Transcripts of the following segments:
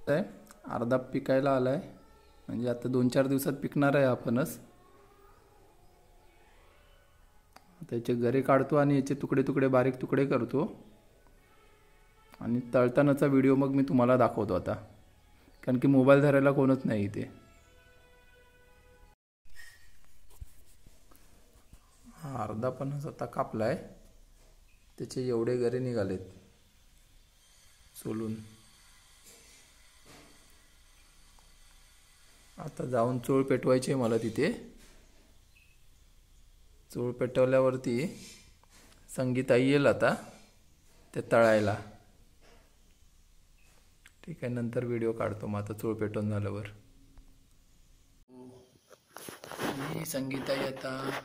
आहे अर्धा पिकायला आलाय, म्हणजे आता 2-4 दिवसात पिकणार आहे आपणच. त्याचे गरे काढतो आणि याचे तुकडे तुकडे बारीक तुकडे करतो आणि तळतानाचा व्हिडिओ मग मी तुम्हाला दाखवतो आता, कारण की मोबाईल धरायला कोणच नाही इथे. हा अर्धा फणस आता कापलाय, त्याचे एवढे गरे निघालेत सोलून. आता जाऊन चोळ पेटवायची आहे मला तिथे. चोळ पेटवल्यावरती संगीताई येईल आता ते तळायला. ठीक आहे, नंतर व्हिडिओ काढतो मग आता चोळ पेटवून झाल्यावर. ही संगीताई आता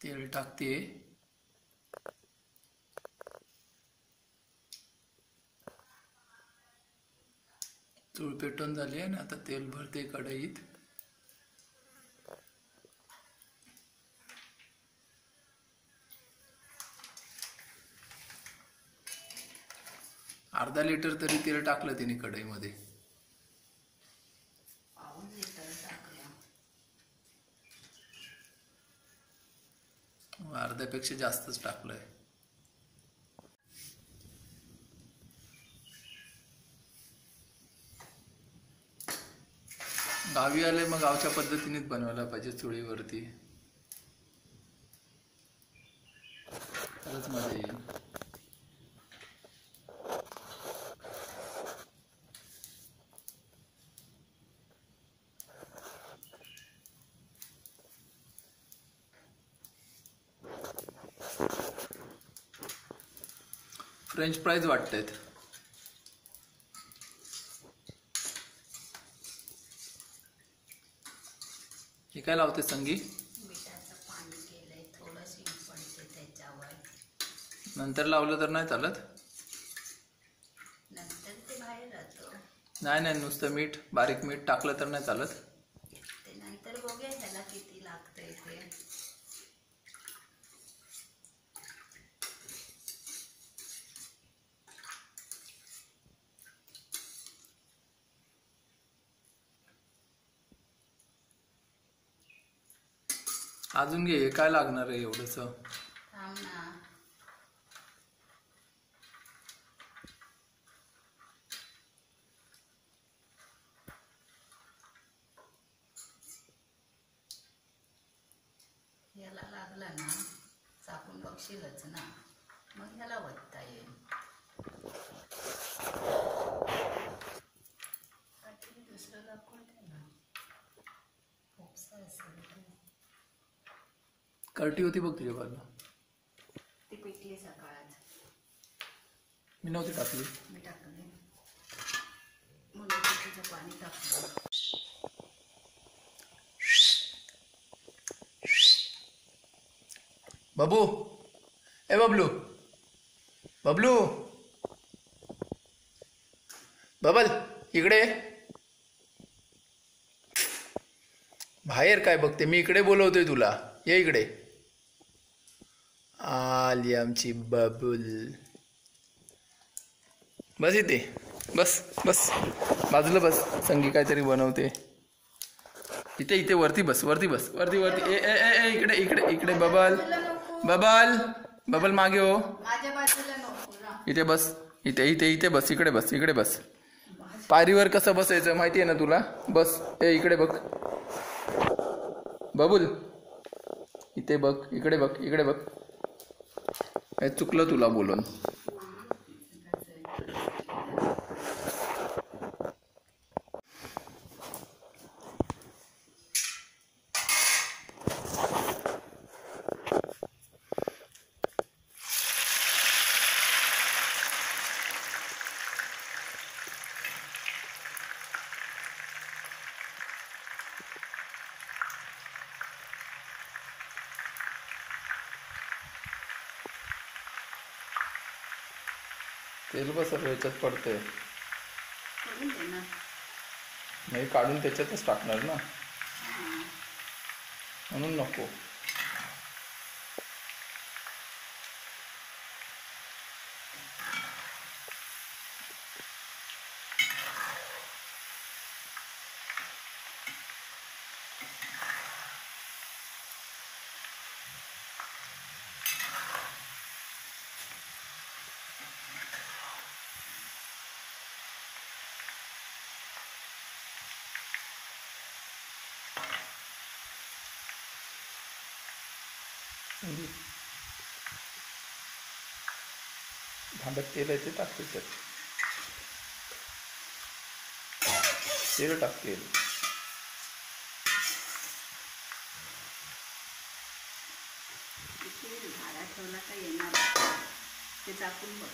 तेल टाकते. चूळ पेटवून झाली आणि आता तेल भरते कढईत. अर्धा लिटर तरी तेल टाकलं तिने कढईमध्ये. अर्ध्यापेक्षा जास्तच टाकलंय. गावी आले मग गावच्या पद्धतीनेच बनवायला पाहिजे चुलीवरती, खरंच मजा येईल. फ्रेंच फ्राईज वाटतायत. हे काय लावते संगी? नंतर लावलं तर नाही चालत? नाही नाही, नुसतं मीठ, बारीक मीठ टाकलं तर नाही चालत? नंतर बघूया ह्याला किती लागतंय ते. अजून घे, काय लागणार आहे एवढंच? थांब ना. ह्याला लागला ना, चाकून बघशीलच ना, मग ह्याला वत्ता येईल. दुसरं दाखवून दे ना. कर्टी होती बघ तुझ्या बाजूला. ती पेटली सकाळच. मी नव्हती टाकली. मी टाकले. मुलं तिचं पाणी टाकलं. बबू, ए बबलू, बबलू, बबल इकडे. बाहेर काय बघते? मी इकडे बोलवतोय तुला, ये इकडे. आली आमची बबुल. बस इथे, बस बस बाजूला बस. संगी काहीतरी बनवते. इथे इथे वरती बस, वरती बस, वरती वरती. ए ए ए इकडे इकडे इकडे. बबल बबल बबल मागे हो. माझ्या बाजूला नको ना. इथे बस, इथे इथे इथे बस, इकडे बस, इकडे बस. पायरीवर कसं बसायचं माहिती आहे ना तुला? बस. ए इकडे बघ बबुल, इथे बघ, इकडे बघ, इकडे बघ. काय चुकलं तुला बोलून? तेल बस याच्यात पडतंय. नाही, काढून त्याच्यातच टाकणार ना, म्हणून नको. भांड्यात तेल आहे ते टाकते त्यात. तेल टाकते. भाडा ठेवला का येणार ते चाकून बघ.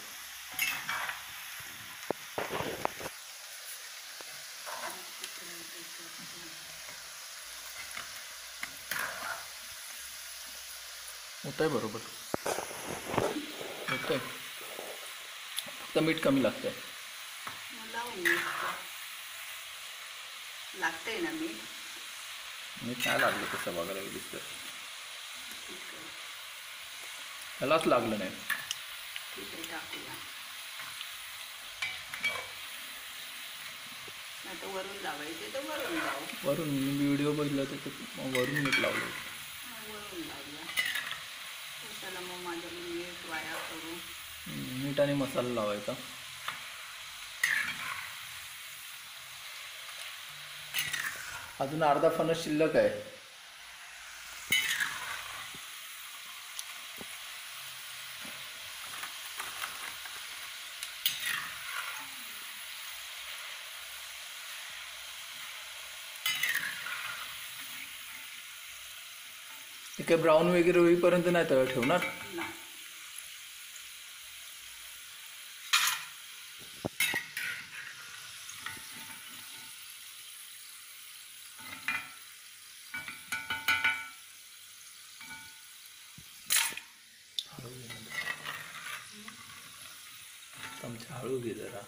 होत आहे बरोबर. होत आहे, फक्त मीठ कमी लागतंय. लावून लागतंय ना मीठ. मीठ नाही लागलं तसं बघायला गेलीस तर. त्यालाच लागलं नाही. ठीक आहे, टाकूया. आता वरून लावायचे तर वरून लावू. वरून मी व्हिडिओ बघितला त्याच्यात वरून मीठ लावलं. वरून लावूया. त्याला मग माझं मीठ वाया करू. मीठ आणि मसाला लावायचा. अजून अर्धा फणस शिल्लक आहे. ते काय ब्राऊन वगैरे होईपर्यंत नाही तळ ठेवणार. नाही. चमचा हळू घे जरा.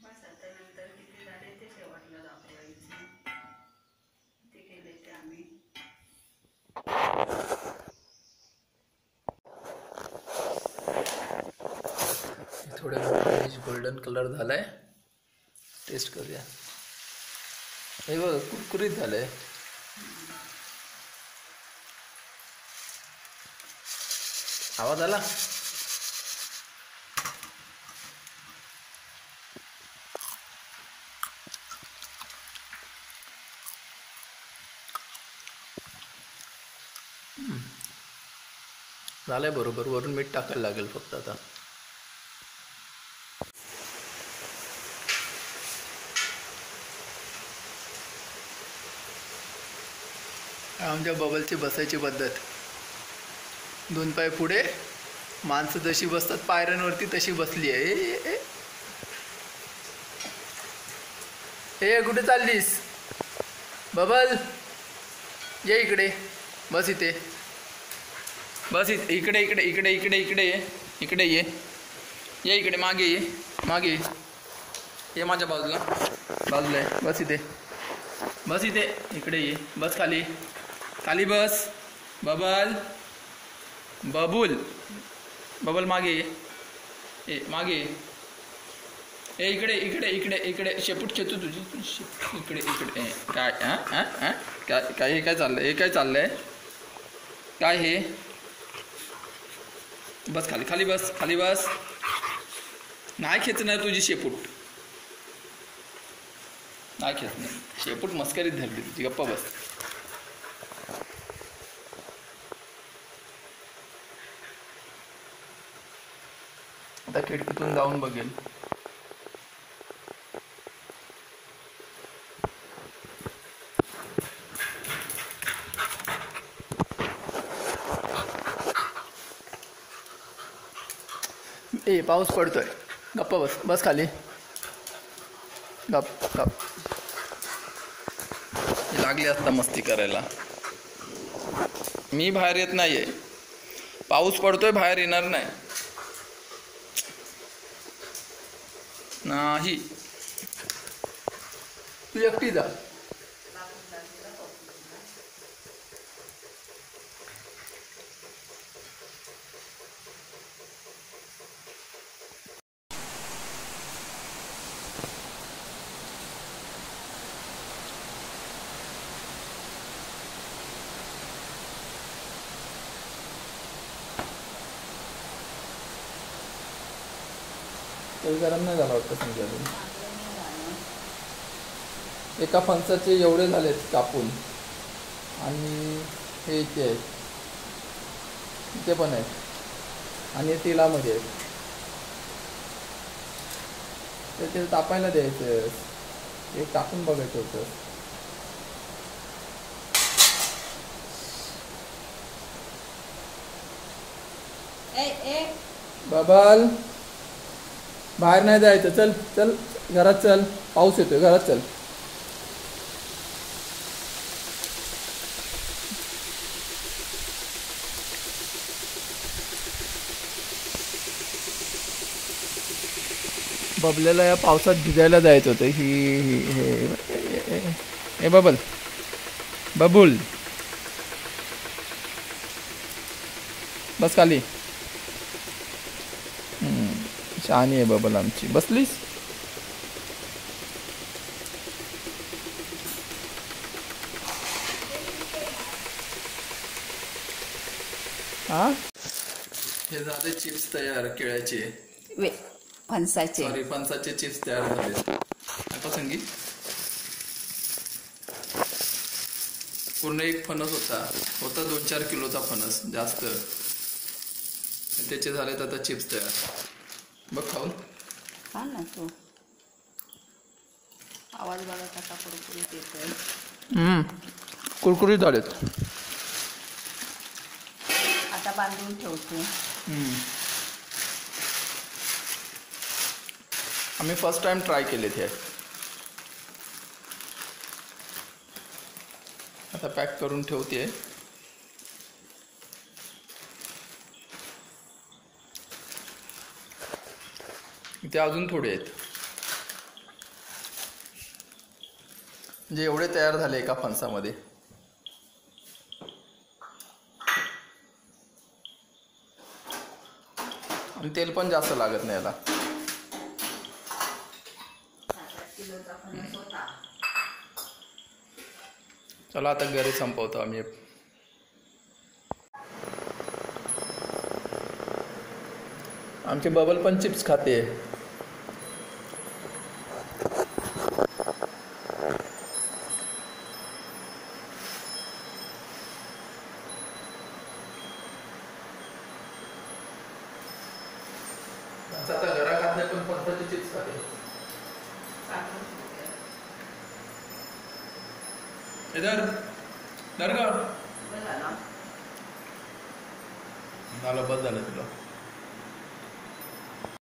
बस आता नंतर किती झाले ते शेवटला दाखवायचे. ते केले ते आम्ही. थोडं गोल्डन कलर झालाय. टेस्ट करूया. हे बघ कुरकुरीत झालंय. आवाज आला. झालंय बरोबर. वरून मीठ टाकायला लागेल फक्त आता. आमच्या बबलची बसायची पद्धत. 2 पाय पुढे. माणसं जशी बसतात पायऱ्यांवरती तशी बसली आहे. हे कुठे चाललीस बबल? ये इकडे. बस इथे. बस इकडे इकडे इकडे इकडे इकडे ये. इकडे ये. ये इकडे. मागे ये. मागे ये. माझ्या बाजूला. बाजूला आहे. बस इथे. बस इथे. इकडे ये. बस खाली. खाली बस. बबल. बबुल. बबल मागे ये. ए मागे ये. ए इकडे इकडे इकडे इकडे. शेपूट खेचू तुझी. इकडे इकडे. काय हां हां हां काय काय हे काय चाललंय? हे काय चाललंय? काय हे? बस खाली. खाली बस. खाली बस. नाही खेचणार तुझी शेपूट. नाही खेचणार. शेपूट मस्करीत धरली तुझी. गप्पा बस. आता खिडकीतून जाऊन बघेल. ए पाऊस पडतोय. गप्पा बस. बस खाली. गप गप. लागली असता मस्ती करायला. मी बाहेर येत नाहीये. पाऊस पडतोय. बाहेर येणार नाही. नाही. तू एकटी जा. तेल गरम नाही झाला वाटतं समजा अजून. एका फणसाचे एवढे झालेत कापून आणि हे इथे आहेत, इथे पण आहेत आणि तेलामध्ये आहेत. ते तेल तापायला द्यायचं, एक टाकून बघायचं होतं. बबल बाहेर नाही जायचं, चल चल घरात चल, पाऊस येतोय, घरात चल. बबल्याला या पावसात भिजायला जायचं होतं. हे बबल बबुल बस खाली. शहाणी आहे बबल आमची. बसलीस? हा हे झाले चिप्स तयार केळ्याचे, फणसाचे. सॉरी फणसाचे चिप्स तयार झाले. आता संगीत पूर्ण एक फणस होता 2-4 किलोचा फणस जास्त, त्याचे झालेत आता चिप्स तयार. बघ खाऊन. हा ना तू. आवाज बघा कसा कुरकुरीत येतोय. कुरकुरीत झालेत. आता बांधून ठेवते. आम्ही फर्स्ट टाइम ट्राय केलेत हे. आता पॅक करून ठेवते. इथे अजून थोडे आहेत, म्हणजे एवढे तयार झाले एका फणसामध्ये. आणि तेल पण जास्त लागत नाही याला. चला आता घरी संपवतो आम्ही. आमचे बबल पण चिप्स खाते. आता घरा खाते पण फणसाचे चिप्स खाते. इधर दर्गा झालं, बस झालं तुला.